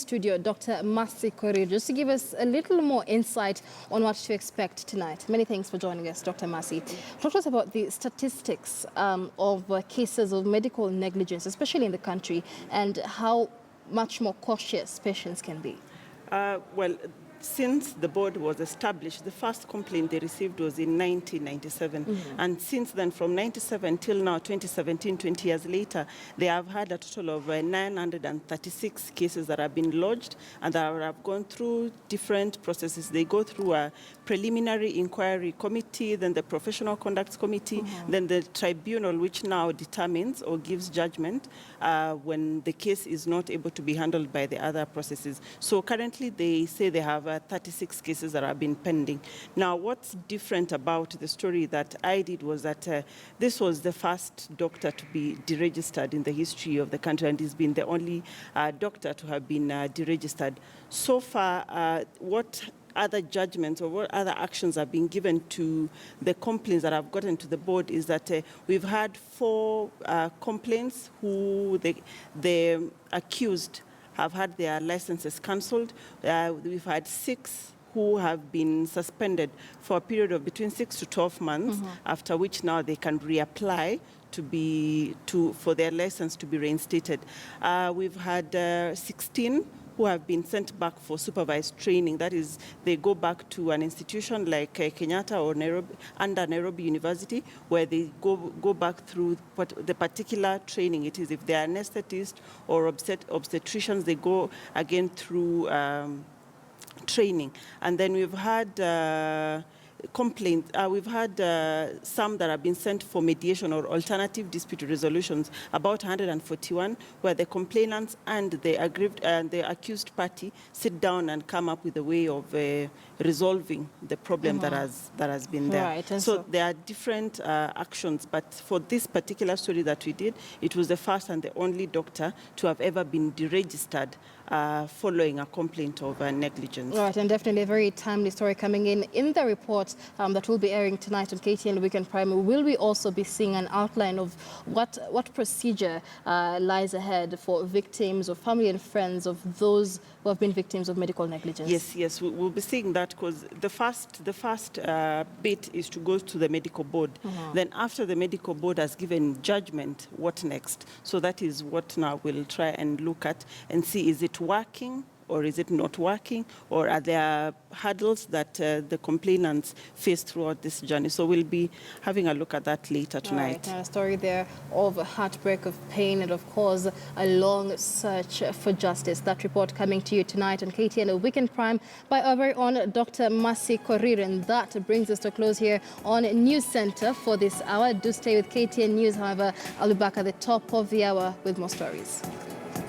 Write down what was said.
studio Dr. Mombasa Road, just to give us a little more insight on what to expect tonight. Many thanks for joining us, Dr. Mombasa. Talk to us about the statistics of cases of medical negligence, especially in the country, and how much more cautious patients can be. Well, since the board was established, the first complaint they received was in 1997. And since then, from 97 till now, 2017, 20 years later, they have had a total of 936 cases that have been lodged and that have gone through different processes. They go through a preliminary inquiry committee, then the professional conduct committee, then the tribunal, which now determines or gives judgment when the case is not able to be handled by the other processes. So currently, they say they have 36 cases that have been pending. Now, what's different about the story that I did was that this was the first doctor to be deregistered in the history of the country, and he's been the only doctor to have been deregistered. So far, what other judgments or what other actions have been given to the complaints that have gotten to the board is that we've had 4 complaints who the accused have had their licenses cancelled. We've had 6 who have been suspended for a period of between 6 to 12 months, after which now they can reapply for their license to be reinstated. We've had 16 who have been sent back for supervised training. That is, they go back to an institution like Kenyatta or Nairobi University, where they go back through the particular training it is. If they are anesthetists or obstetricians, they go again through training. And then we've had complaints. We've had some that have been sent for mediation or alternative dispute resolutions, about 141, where the complainants and the aggrieved and the accused party sit down and come up with a way of resolving the problem that has been there. Right, so there are different actions, but for this particular story that we did, it was the first and the only doctor to have ever been deregistered following a complaint of negligence. Right, and definitely a very timely story coming in. In the report that will be airing tonight on KTN Weekend Prime, will we also be seeing an outline of what procedure lies ahead for victims or family and friends of those who have been victims of medical negligence? Yes, we'll be seeing that, because the first bit is to go to the medical board. Then after the medical board has given judgment, what next? So that is what now we'll try and look at and see, is it working or is it not working, or are there hurdles that the complainants face throughout this journey? So we'll be having a look at that later tonight. Right, a story there of heartbreak, of pain, and of course a long search for justice. That report coming to you tonight on KTN Weekend Prime by our very own Dr. Mombasa Road. And that brings us to a close here on News Centre for this hour. Do stay with KTN News. However, I'll be back at the top of the hour with more stories.